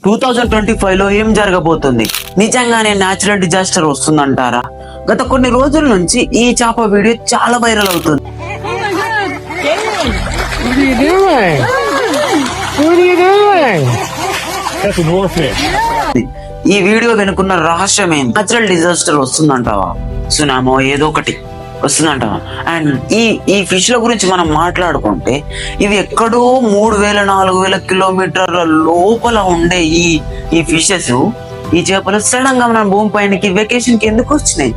2025 లో ఏం జరగబోతుంది? నిజంగానే న్యాచురల్ డిజాస్టర్ వస్తుందంటారా? గత కొన్ని రోజుల నుంచి ఈ చేప వీడియో చాలా వైరల్ అవుతుంది. What are you doing? What are you doing? That's a warfish. ఈ వీడియో వెనుకున్న రహస్యం ఏంటి? Natural disaster వస్తుందంటావా? సునామో ఏదో ఒకటి వస్తుందంటావా? అండ్ ఈ ఫిష్ ల గురించి మనం మాట్లాడుకుంటే ఇవి ఎక్కడో 3000-4000 కిలోమీటర్ల లోపల ఉండే ఈ ఫిషెస్, ఈ చేపలు సడన్ గా మన భూమి పైనకి వెకేషన్ కి ఎందుకు వచ్చినాయి?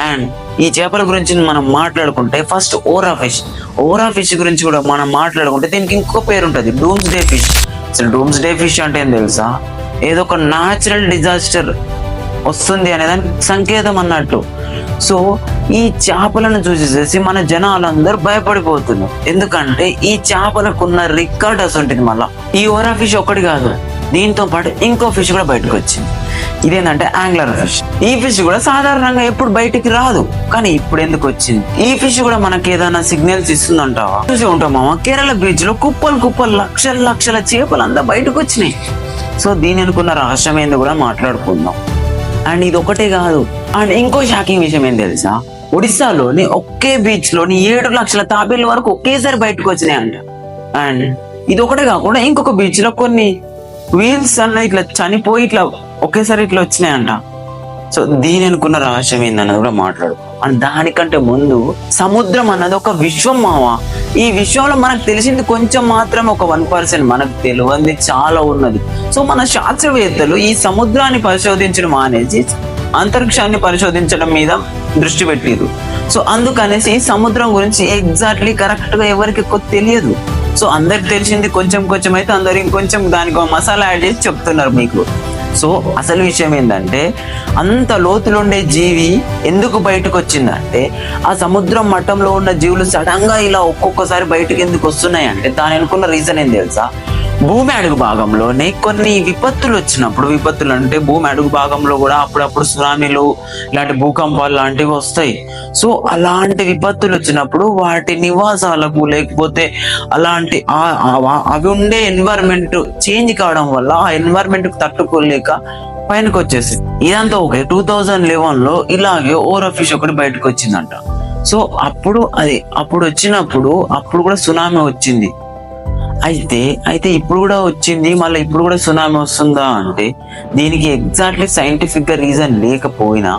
అండ్ ఈ చేపల గురించి మనం మాట్లాడుకుంటే ఫస్ట్ ఓరా ఫిష్ గురించి కూడా మనం మాట్లాడుకుంటే దీనికి ఇంకో పేరు ఉంటుంది, డూమ్స్ డే ఫిష్. అసలు డూమ్స్ డే ఫిష్ అంటే ఏం తెలుసా? ఏదో ఒక న్యాచురల్ డిజాస్టర్ వస్తుంది అనేదానికి సంకేతం అన్నట్టు. సో ఈ చేపలను చూసేసి మన జనాలందరూ భయపడిపోతున్నారు. ఎందుకంటే ఈ చేపలకున్న రికార్డ్ అసలు మళ్ళా ఈ ఓరా ఫిష్ ఒక్కటి కాదు, దీంతో పాటు ఇంకో ఫిష్ కూడా బయటకు వచ్చింది. ఇదేంటంటే యాంగ్లర్ ఫిష్. ఈ ఫిష్ కూడా సాధారణంగా ఎప్పుడు బయటికి రాదు, కానీ ఇప్పుడు ఎందుకు వచ్చింది? ఈ ఫిష్ కూడా మనకి ఏదైనా సిగ్నల్స్ ఇస్తుందంటావా? చూసి ఉంటామా, కేరళ బీచ్ లో కుప్పలు లక్షల చేపలు అంతా బయటకు వచ్చినాయి. సో దీని అనుకున్న రహస్యం ఏందో కూడా మాట్లాడుకుందాం. అండ్ ఇది ఒకటే కాదు, అండ్ ఇంకో షాకింగ్ విషయం ఏం తెలుసా? ఒడిస్సాలోని ఒకే బీచ్ లోని 7 లక్షల తాబేళ్ళ వరకు ఒకేసారి బయటకు వచ్చినాయి అంట. అండ్ ఇది ఒకటే కాకుండా ఇంకొక బీచ్ లో కొన్ని వీల్స్ అన్న ఇట్లా చనిపోయి ఇట్లా ఒకేసారి ఇట్లా వచ్చినాయంట. సో దీని అనుకున్న రహస్యం ఏందన్నది కూడా మాట్లాడు. అండ్ దానికంటే ముందు సముద్రం అన్నది ఒక విశ్వం మావా. ఈ విశ్వంలో మనకు తెలిసింది కొంచెం మాత్రం, ఒక 1%. మనకు తెలియంది చాలా ఉన్నది. సో మన శాస్త్రవేత్తలు ఈ సముద్రాన్ని పరిశోధించడం మానేసి అంతరిక్షాన్ని పరిశోధించడం మీద దృష్టి పెట్టారు. సో అందుకనేసి ఈ సముద్రం గురించి ఎగ్జాక్ట్లీ కరెక్ట్ గా ఎవరికి ఎక్కువ తెలియదు. సో అందరికి తెలిసింది కొంచెం అయితే అందరు ఇంకొంచెం దానికి మసాలా యాడ్ చేసి చెప్తున్నారు మీకు. సో అసలు విషయం ఏంటంటే, అంత లోతులో ఉండే జీవి ఎందుకు బయటకు వచ్చిందంటే, ఆ సముద్రం మట్టంలో ఉన్న జీవులు సడన్ గా ఇలా ఒక్కొక్కసారి బయటకు ఎందుకు వస్తున్నాయి అంటే దాని అనుకున్న రీజన్ ఏం తెలుసా? భూమి అడుగు భాగంలోనే కొన్ని విపత్తులు వచ్చినప్పుడు, విపత్తులు అంటే భూమి అడుగు భాగంలో కూడా అప్పుడప్పుడు సునామీలు ఇలాంటి భూకంపాలు లాంటివి వస్తాయి. సో అలాంటి విపత్తులు వచ్చినప్పుడు వాటి నివాసాలకు లేకపోతే అలాంటి అవి ఉండే ఎన్వైరన్మెంట్ చేంజ్ కావడం వల్ల ఆ ఎన్వైరన్మెంట్ కు తట్టుకోలేక పైనకి వచ్చేసి ఇదంతా ఓకే. 2011 లో ఇలాగే ఓరా ఫిష్ ఒకటి బయటకు వచ్చిందంట. సో అప్పుడు వచ్చినప్పుడు కూడా సునామీ వచ్చింది. అయితే ఇప్పుడు కూడా వచ్చింది, మళ్ళీ ఇప్పుడు కూడా సునామీ వస్తుందా అంటే దీనికి ఎగ్జాక్ట్లీ సైంటిఫిక్ గా రీజన్ లేకపోయినా,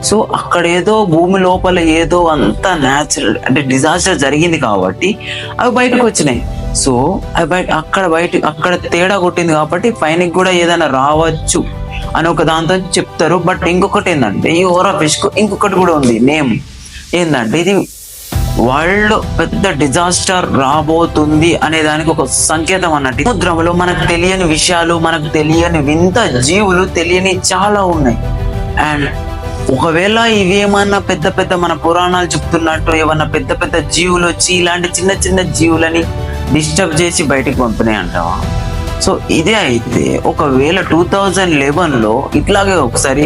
సో అక్కడ ఏదో భూమి లోపల ఏదో అంత న్యాచురల్ అంటే డిజాస్టర్ జరిగింది కాబట్టి అవి బయటకు వచ్చినాయి. సో అవి అక్కడ తేడా కొట్టింది కాబట్టి పైనకి కూడా ఏదైనా రావచ్చు అని ఒక దాంతో చెప్తారు. బట్ ఇంకొకటి ఏంటంటే ఈ ఓరా ఫిష్ కు ఇంకొకటి కూడా ఉంది నేమ్. ఏంటంటే ఇది వరల్డ్ పెద్ద డిజాస్టర్ రాబోతుంది అనే దానికి ఒక సంకేతం అన్నట్టు. సముద్రంలో మనకు తెలియని విషయాలు, మనకు తెలియని వింత జీవులు తెలియని చాలా ఉన్నాయి. అండ్ ఒకవేళ ఇవి ఏమన్నా పెద్ద మన పురాణాలు చెప్తున్నట్టు ఏమన్నా పెద్ద జీవులు వచ్చి ఇలాంటి చిన్న జీవులని డిస్టర్బ్ చేసి బయటికి పంపినాయి అంటావా? సో ఇదే అయితే ఒకవేళ 2011 లో ఇట్లాగే ఒకసారి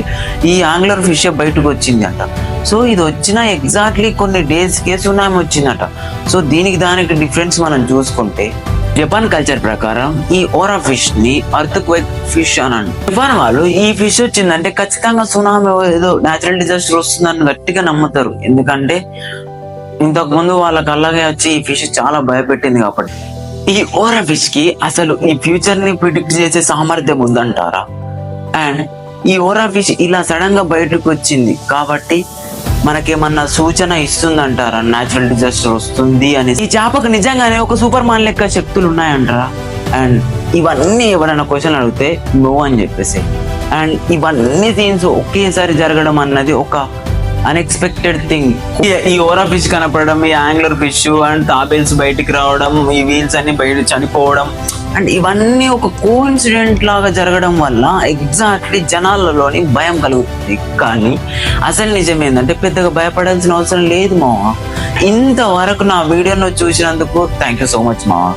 ఈ యాంగ్లర్ ఫిష్ బయటకు వచ్చింది అంట. సో ఇది వచ్చిన ఎగ్జాక్ట్లీ కొన్ని డేస్ కే సునామీ వచ్చిందట. సో దానికి డిఫరెన్స్ మనం చూసుకుంటే, జపాన్ కల్చర్ ప్రకారం ఈ ఓరా ఫిష్ ని అర్త్ క్వేక్ ఫిష్ అని జపాన్ వాళ్ళు ఈ ఫిష్ వచ్చిందంటే ఖచ్చితంగా సునామీ ఏదో న్యాచురల్ డిజాస్టర్ వస్తుందని గట్టిగా నమ్ముతారు. ఎందుకంటే ఇంతకు ముందు వాళ్ళకి అలాగే వచ్చి ఈ ఫిష్ చాలా భయపెట్టింది కాబట్టి. ఈ ఓరా ఫిష్ కి అసలు ఈ ఫ్యూచర్ ని ప్రిడిక్ట్ చేసే సామర్థ్యం ఉందంటారా? అండ్ ఈ ఓరా ఫిష్ ఇలా సడన్ గా బయటకు వచ్చింది కాబట్టి మనకేమన్నా సూచన ఇస్తుందంటారా న్యాచురల్ డిజాస్టర్ వస్తుంది అని? ఈ చేపకు నిజంగానే ఒక సూపర్ మ్యాన్ లెక్క శక్తులు ఉన్నాయంటారా? అండ్ ఇవన్నీ ఎవరైనా క్వశ్చన్ అడిగితే నో అని చెప్పేసి. అండ్ ఇవన్నీ సీన్స్ ఒకేసారి జరగడం అన్నది ఒక అన్ఎక్స్పెక్టెడ్ థింగ్. ఈ ఓరా ఫిష్ కనపడడం, ఈ యాంగ్లర్ ఫిష్ అండ్ తాబేల్స్ బయటికి రావడం, ఈ వీల్స్ అన్ని బయట చనిపోవడం, అండ్ ఇవన్నీ ఒక కోఇన్సిడెంట్ లాగా జరగడం వల్ల ఎగ్జాక్ట్లీ జనాలలోని భయం కలుగుతుంది. కానీ అసలు నిజం ఏంటంటే పెద్దగా భయపడాల్సిన అవసరం లేదు మావా. ఇంతవరకు నా వీడియోను చూసినందుకు థ్యాంక్ యూ సో మచ్ మావా.